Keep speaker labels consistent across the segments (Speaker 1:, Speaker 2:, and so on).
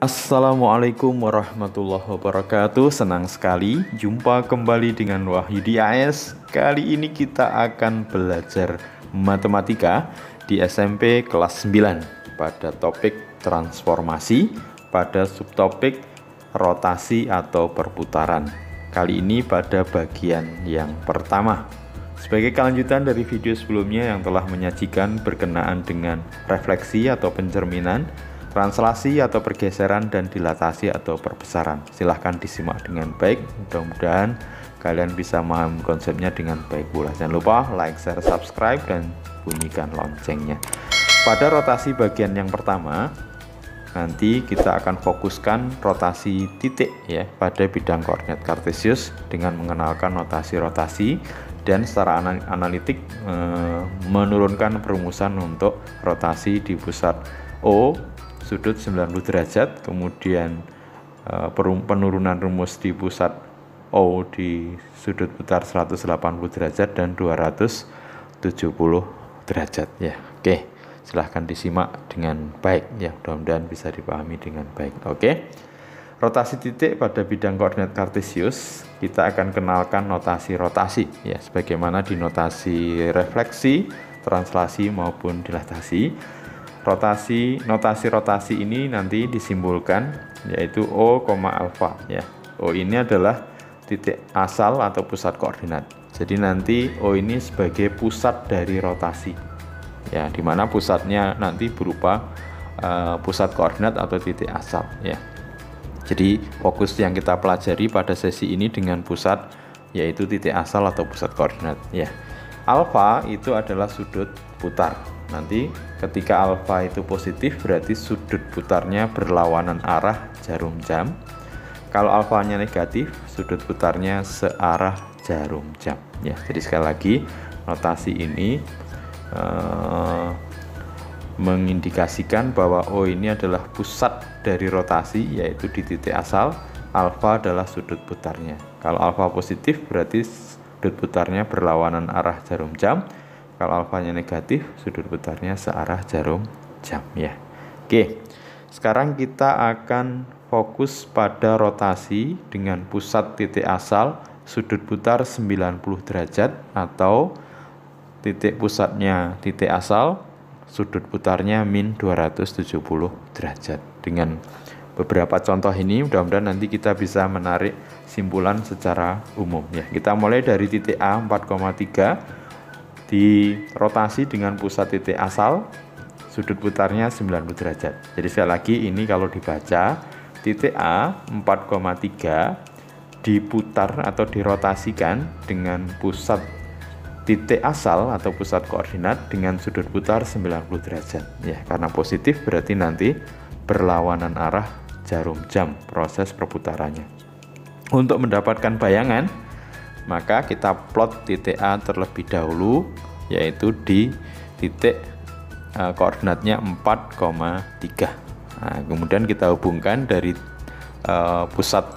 Speaker 1: Assalamualaikum warahmatullahi wabarakatuh. Senang sekali jumpa kembali dengan Wahyudi AS. Kali ini kita akan belajar matematika di SMP kelas 9 pada topik transformasi pada subtopik rotasi atau perputaran. Kali ini pada bagian yang pertama. Sebagai kelanjutan dari video sebelumnya yang telah menyajikan berkenaan dengan refleksi atau pencerminan, translasi atau pergeseran, dan dilatasi atau perbesaran. Silahkan disimak dengan baik, mudah-mudahan kalian bisa memahami konsepnya dengan baik pula. Jangan lupa like, share, subscribe, dan bunyikan loncengnya. Pada rotasi bagian yang pertama, nanti kita akan fokuskan rotasi titik ya pada bidang koordinat kartesius dengan mengenalkan notasi rotasi dan secara analitik menurunkan perumusan untuk rotasi di pusat O sudut 90 derajat, kemudian penurunan rumus di pusat O di sudut putar 180 derajat dan 270 derajat ya. Oke, silahkan disimak dengan baik ya, mudah-mudahan bisa dipahami dengan baik. Oke, rotasi titik pada bidang koordinat kartesius kita akan kenalkan notasi rotasi ya, sebagaimana di notasi refleksi, translasi maupun dilatasi. Notasi rotasi ini nanti disimbolkan yaitu O, alfa ya. O ini adalah titik asal atau pusat koordinat. Jadi nanti O ini sebagai pusat dari rotasi ya, dimana pusatnya nanti berupa pusat koordinat atau titik asal ya. Jadi fokus yang kita pelajari pada sesi ini dengan pusat yaitu titik asal atau pusat koordinat ya. Alfa itu adalah sudut putar. Nanti ketika alfa itu positif berarti sudut putarnya berlawanan arah jarum jam. Kalau alfanya negatif, sudut putarnya searah jarum jam ya. Jadi sekali lagi notasi ini mengindikasikan bahwa O ini adalah pusat dari rotasi yaitu di titik asal, alfa adalah sudut putarnya. Kalau alfa positif berarti sudut putarnya berlawanan arah jarum jam. Kalau alfanya negatif, sudut putarnya searah jarum jam ya. Oke, sekarang kita akan fokus pada rotasi dengan pusat titik asal, sudut putar 90 derajat atau titik pusatnya titik asal, sudut putarnya min 270 derajat. Dengan beberapa contoh ini mudah-mudahan nanti kita bisa menarik simpulan secara umum ya. Kita mulai dari titik A 4,3 di rotasi dengan pusat titik asal, sudut putarnya 90 derajat. Jadi sekali lagi ini kalau dibaca titik A 4,3 diputar atau dirotasikan dengan pusat titik asal atau pusat koordinat dengan sudut putar 90 derajat ya, karena positif berarti nanti berlawanan arah jarum jam proses perputarannya. Untuk mendapatkan bayangan maka kita plot titik A terlebih dahulu yaitu di titik koordinatnya 4,3. Nah, kemudian kita hubungkan dari pusat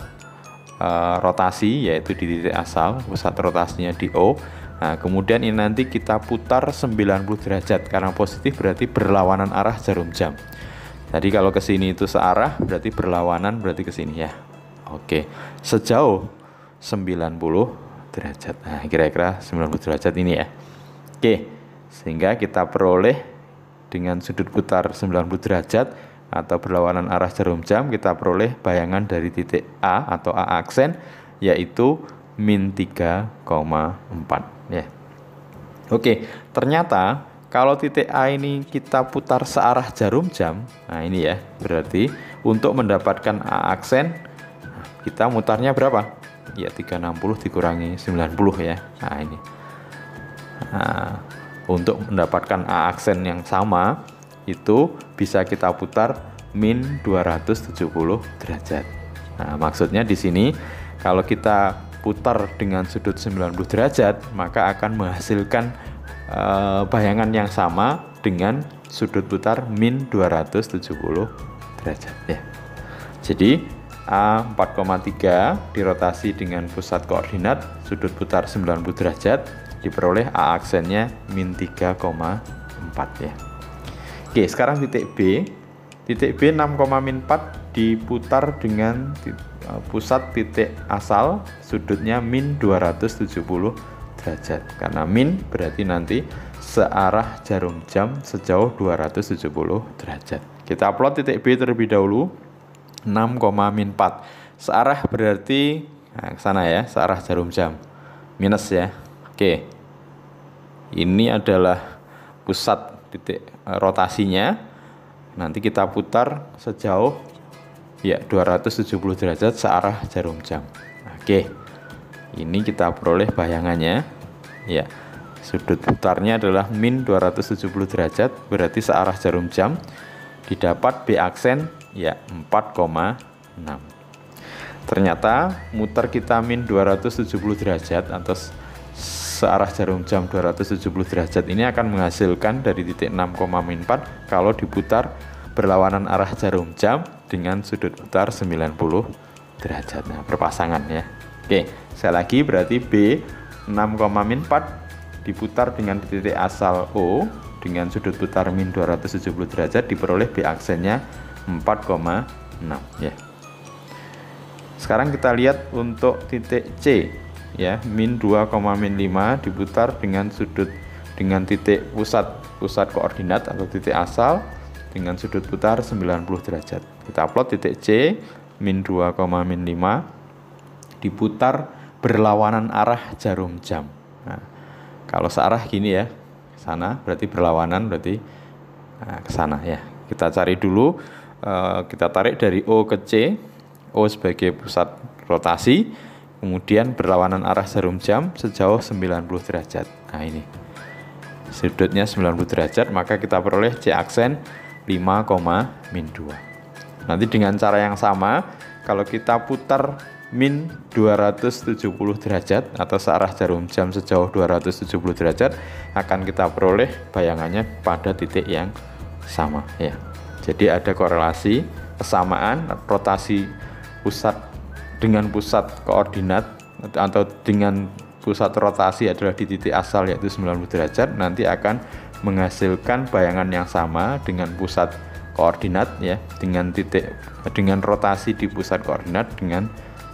Speaker 1: rotasi yaitu di titik asal, pusat rotasinya di O. Nah, kemudian ini nanti kita putar 90 derajat karena positif berarti berlawanan arah jarum jam. Jadi kalau ke sini itu searah berarti berlawanan berarti ke sini ya. Oke, sejauh 90 derajat. Nah, kira-kira 90 derajat ini ya. Oke, sehingga kita peroleh dengan sudut putar 90 derajat atau berlawanan arah jarum jam, kita peroleh bayangan dari titik A atau A aksen yaitu min 3,4 ya. Oke, ternyata kalau titik A ini kita putar searah jarum jam, nah ini ya, berarti untuk mendapatkan A aksen kita mutarnya berapa? Ya 360 dikurangi 90 ya. Nah ini untuk mendapatkan A aksen yang sama itu bisa kita putar min 270 derajat. Nah maksudnya di sini kalau kita putar dengan sudut 90 derajat maka akan menghasilkan bayangan yang sama dengan sudut putar min 270 derajat ya. Jadi A 4,3 dirotasi dengan pusat koordinat sudut putar 90 derajat diperoleh A aksennya min 3,4 ya. Oke, sekarang titik B. Titik B 6,-4 diputar dengan pusat titik asal sudutnya min 270 derajat. Karena min berarti nanti searah jarum jam sejauh 270 derajat. Kita plot titik B terlebih dahulu. 6,-4 searah berarti ke sana ya, searah jarum jam. Minus ya. Oke. Ini adalah pusat titik rotasinya. Nanti kita putar sejauh ya 270 derajat searah jarum jam. Oke. Ini kita peroleh bayangannya. Ya. Sudut putarnya adalah min 270 derajat, berarti searah jarum jam. Didapat B aksen ya 4,6. Ternyata muter kita min 270 derajat atau searah jarum jam 270 derajat ini akan menghasilkan dari titik 6,-4 kalau diputar berlawanan arah jarum jam dengan sudut putar 90 derajat. Nah, berpasangan ya. Oke, sekali lagi berarti B 6,-4 diputar dengan titik asal O dengan sudut putar min 270 derajat diperoleh B aksennya 4,6 ya. Sekarang kita lihat untuk titik C ya, min 2,-5 diputar dengan titik pusat koordinat atau titik asal dengan sudut putar 90 derajat. Kita plot titik C min 2,-5 diputar berlawanan arah jarum jam. Nah, kalau searah gini ya, ke sana berarti berlawanan, berarti ke sana ya. Kita cari dulu, kita tarik dari O ke C, O sebagai pusat rotasi, kemudian berlawanan arah jarum jam sejauh 90 derajat. Nah ini sudutnya 90 derajat, maka kita peroleh C aksen 5,-2. Nanti dengan cara yang sama, kalau kita putar min 270 derajat atau searah jarum jam sejauh 270 derajat, akan kita peroleh bayangannya pada titik yang sama ya. Jadi ada korelasi kesamaan rotasi pusat dengan pusat koordinat atau dengan pusat rotasi adalah di titik asal yaitu 90 derajat, nanti akan menghasilkan bayangan yang sama dengan pusat koordinat ya, dengan rotasi di pusat koordinat dengan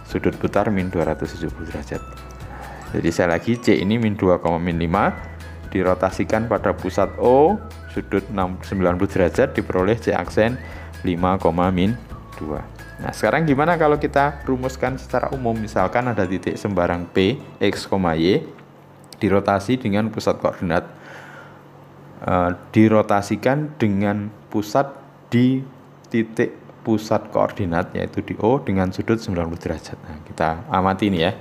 Speaker 1: sudut putar min 270 derajat. Jadi saya lagi C ini min 2,-5 dirotasikan pada pusat O sudut 90 derajat diperoleh C aksen 5,-2. Nah, sekarang gimana kalau kita rumuskan secara umum? Misalkan ada titik sembarang P, X, Y dirotasi dengan pusat koordinat, dirotasikan dengan pusat di titik pusat koordinat yaitu di O dengan sudut 90 derajat. Nah, kita amati ini ya.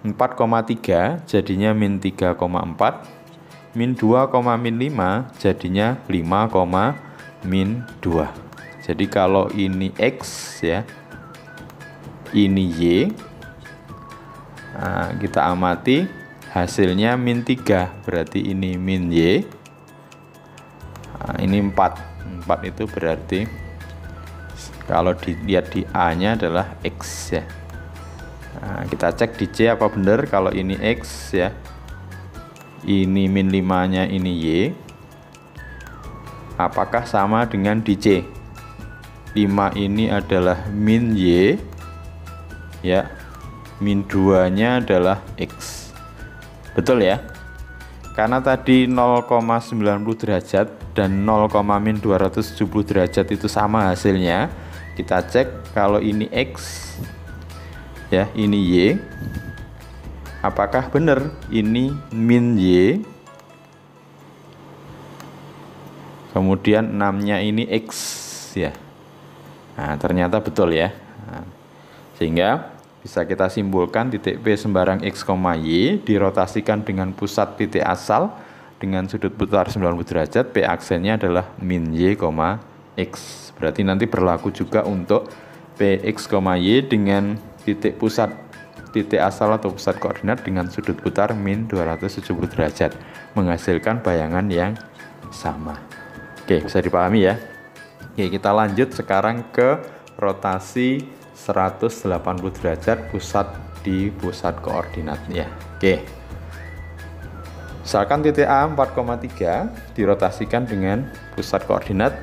Speaker 1: 4,3 jadinya min 3,4, min 2,-5 jadinya 5,-2. Jadi kalau ini X ya, ini Y, nah, kita amati hasilnya min 3, berarti ini min Y, nah, ini 4 itu berarti kalau dilihat di A nya adalah X ya. Nah, kita cek di C apa benar, kalau ini X ya, ini min 5 nya ini Y, apakah sama dengan di C? 5 ini adalah min Y ya, min 2 nya adalah X, betul ya? Karena tadi 0,90 derajat dan 0,-270 derajat itu sama hasilnya, kita cek kalau ini X ya, ini Y, apakah benar ini min Y, kemudian 6 nya ini X ya. Nah, ternyata betul ya. Nah, sehingga bisa kita simpulkan titik P sembarang X, Y dirotasikan dengan pusat titik asal dengan sudut putar 90 derajat, P aksennya adalah min Y, X. Berarti nanti berlaku juga untuk Px, Y dengan titik pusat titik asal atau pusat koordinat dengan sudut putar min 270 derajat, menghasilkan bayangan yang sama. Oke, bisa dipahami ya. Oke, kita lanjut sekarang ke rotasi 180 derajat pusat di pusat koordinat ya. Oke. Misalkan titik A 4,3 dirotasikan dengan pusat koordinat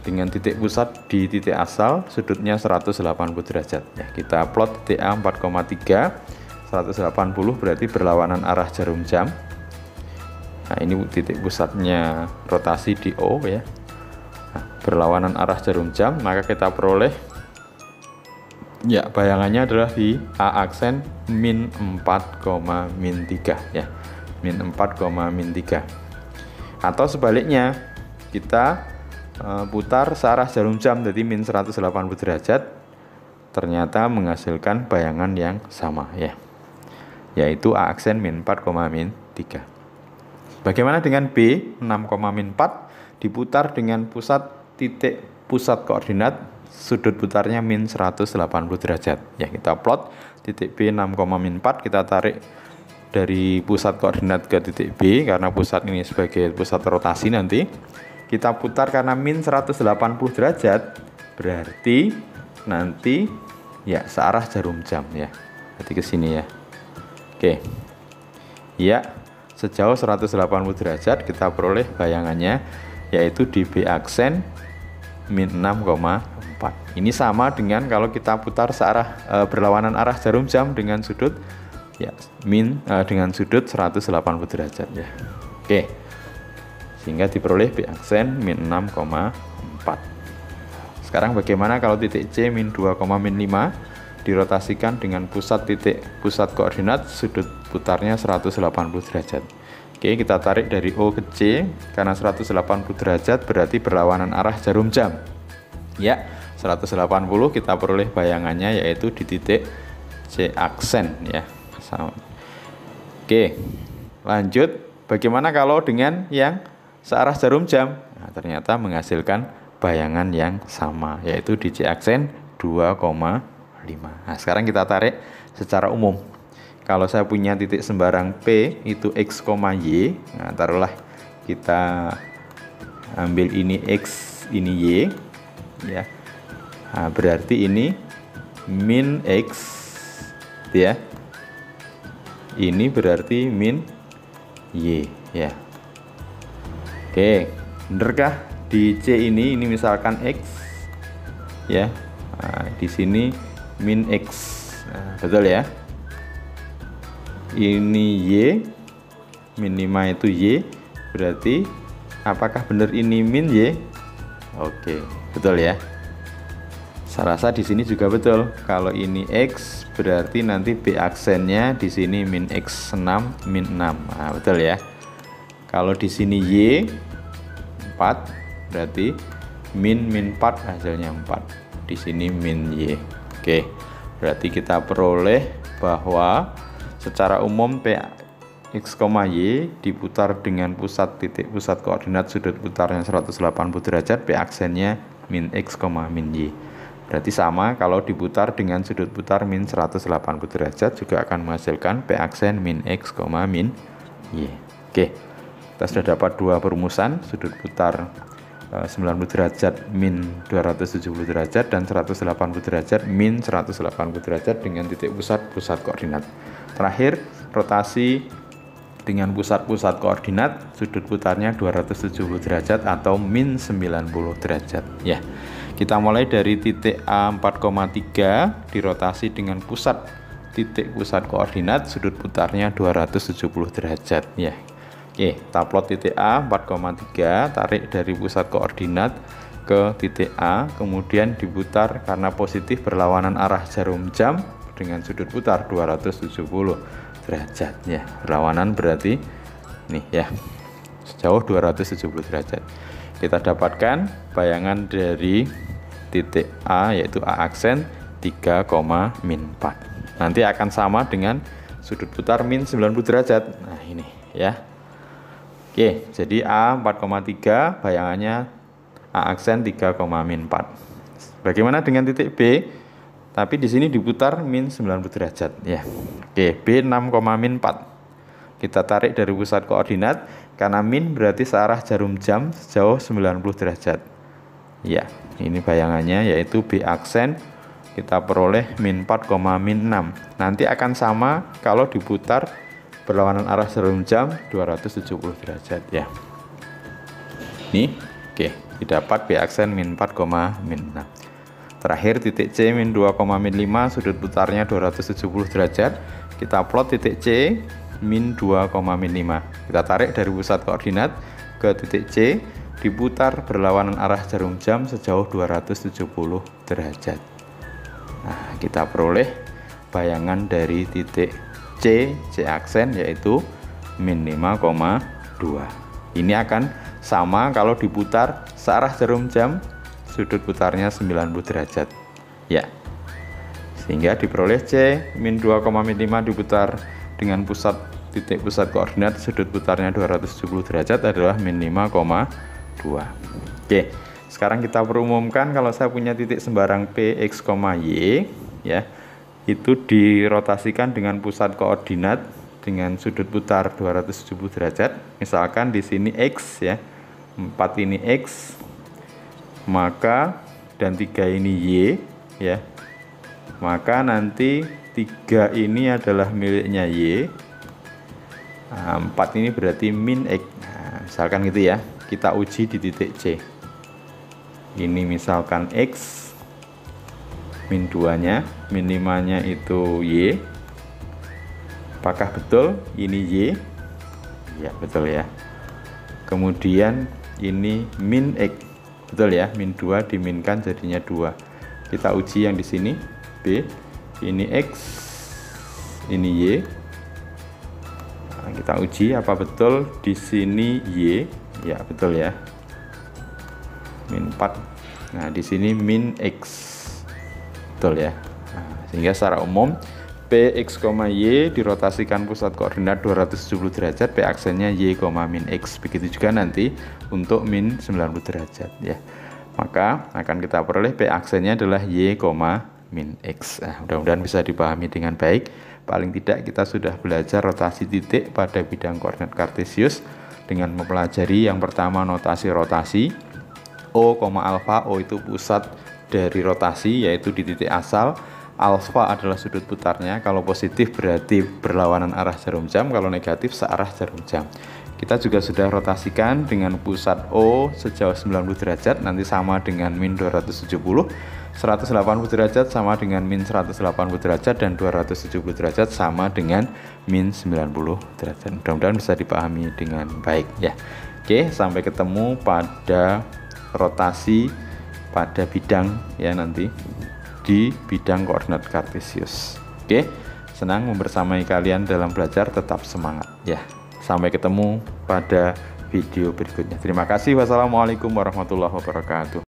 Speaker 1: dengan titik pusat di titik asal, sudutnya 180 derajat. Ya, kita plot titik A 4,3, 180 berarti berlawanan arah jarum jam. Nah, ini titik pusatnya rotasi di O ya. Nah, berlawanan arah jarum jam, maka kita peroleh ya bayangannya adalah di A aksen min 4, min 3 ya. Min 4, min 3. Atau sebaliknya, kita putar searah jarum jam jadi min 180 derajat, ternyata menghasilkan bayangan yang sama ya, yaitu A aksen min 4, min 3. Bagaimana dengan B 6, min 4 diputar dengan titik pusat koordinat, sudut putarnya min 180 derajat ya. Kita plot titik B 6, min 4, kita tarik dari pusat koordinat ke titik B karena pusat ini sebagai pusat rotasi. Nanti kita putar karena min 180 derajat, berarti nanti ya searah jarum jam ya. Berarti ke sini ya. Oke. Ya, sejauh 180 derajat kita peroleh bayangannya yaitu di B aksen min 6,4. Ini sama dengan kalau kita putar searah berlawanan arah jarum jam dengan sudut ya dengan sudut 180 derajat ya. Oke. Sehingga diperoleh B aksen min 6,4. Sekarang bagaimana kalau titik C min 2, min 5 dirotasikan dengan pusat koordinat, sudut putarnya 180 derajat. Oke, kita tarik dari O ke C karena 180 derajat berarti berlawanan arah jarum jam. Ya, 180 kita peroleh bayangannya yaitu di titik C aksen ya. Oke, lanjut. Bagaimana kalau dengan yang searah jarum jam? Nah, ternyata menghasilkan bayangan yang sama yaitu di C aksen 2,5. Nah, sekarang kita tarik secara umum. Kalau saya punya titik sembarang P itu X, Y, nah taruhlah kita ambil ini X, ini Y ya. Nah, berarti ini min X ya. Ini berarti min Y ya. Oke, benerkah di C ini misalkan X ya. Nah, di sini min X. Nah, betul ya. Ini Y, min 5 itu Y, berarti apakah benar ini min Y? Oke, betul ya. Saya rasa di sini juga betul. Kalau ini X, berarti nanti B aksennya di sini min X6, min 6. Nah, betul ya. Kalau di sini Y 4, berarti min 4 hasilnya 4. Di sini min Y. Oke, berarti kita peroleh bahwa secara umum P X, Y diputar dengan titik pusat koordinat sudut putarnya 180 derajat, P aksennya min X, min Y. Berarti sama kalau diputar dengan sudut putar min 180 derajat juga akan menghasilkan P aksen min X, min Y. Oke, kita sudah dapat dua perumusan, sudut putar 90 derajat min 270 derajat dan 180 derajat min 180 derajat dengan titik pusat koordinat. Terakhir, rotasi dengan pusat koordinat, sudut putarnya 270 derajat atau min 90 derajat ya. Kita mulai dari titik A 4,3 dirotasi dengan titik pusat koordinat, sudut putarnya 270 derajat ya. Oke, kita plot titik A 4,3, tarik dari pusat koordinat ke titik A, kemudian diputar karena positif berlawanan arah jarum jam dengan sudut putar 270 derajat ya. Berlawanan berarti nih ya, sejauh 270 derajat. Kita dapatkan bayangan dari titik A yaitu A aksen 3, min 4. Nanti akan sama dengan sudut putar min 90 derajat. Nah, ini ya. Oke, jadi A 4,3 bayangannya A aksen 3, min 4. Bagaimana dengan titik B? Tapi di sini diputar min 90 derajat ya. Oke, B 6, min 4. Kita tarik dari pusat koordinat karena min berarti searah jarum jam sejauh 90 derajat. Ya, ini bayangannya yaitu B aksen kita peroleh min 4, min 6. Nanti akan sama kalau diputar berlawanan arah jarum jam 270 derajat ya. Ini oke, didapat B aksen min 4, min 6. Terakhir titik C min 2, min 5, sudut putarnya 270 derajat. Kita plot titik C min 2, min 5. Kita tarik dari pusat koordinat ke titik C, diputar berlawanan arah jarum jam sejauh 270 derajat. Nah, kita peroleh bayangan dari titik C aksen yaitu min 5,2. Ini akan sama kalau diputar searah jarum jam, sudut putarnya 90 derajat ya. Sehingga diperoleh C min 2, min 5 diputar dengan titik pusat koordinat, sudut putarnya 270 derajat adalah min 5,2. Oke, sekarang kita perumumkan kalau saya punya titik sembarang P, X, Y ya, itu dirotasikan dengan pusat koordinat dengan sudut putar 270 derajat. Misalkan di sini X ya, 4 ini X, maka dan 3 ini Y ya, maka nanti 3 ini adalah miliknya Y. 4 ini berarti min X. Nah, misalkan gitu ya, kita uji di titik C. Ini misalkan X, min 2 nya, min 5 nya itu Y. Apakah betul ini Y? Ya betul ya. Kemudian ini min X, betul ya, min 2 diminkan jadinya 2. Kita uji yang di sini B, ini X, ini Y. Nah, kita uji apa betul di sini Y, ya betul ya, min 4. Nah di sini min X, betul ya. Nah, sehingga secara umum P, X, Y dirotasikan pusat koordinat 270 derajat, P aksennya Y, min X. Begitu juga nanti untuk min 90 derajat ya. Maka akan kita peroleh P aksennya adalah Y, min X. Nah, mudah-mudahan bisa dipahami dengan baik. Paling tidak kita sudah belajar rotasi titik pada bidang koordinat kartesius dengan mempelajari yang pertama notasi rotasi. O, alfa, O itu pusat dari rotasi yaitu di titik asal. Alfa adalah sudut putarnya, kalau positif berarti berlawanan arah jarum jam, kalau negatif searah jarum jam. Kita juga sudah rotasikan dengan pusat O sejauh 90 derajat, nanti sama dengan min 270, 180 derajat sama dengan min 180 derajat, dan 270 derajat sama dengan min 90 derajat. Mudah-mudahan bisa dipahami dengan baik ya. Oke, sampai ketemu pada rotasi pada bidang ya nanti di bidang koordinat kartesius. Oke, senang membersamai kalian dalam belajar, tetap semangat ya. Sampai ketemu pada video berikutnya. Terima kasih. Wassalamualaikum warahmatullahi wabarakatuh.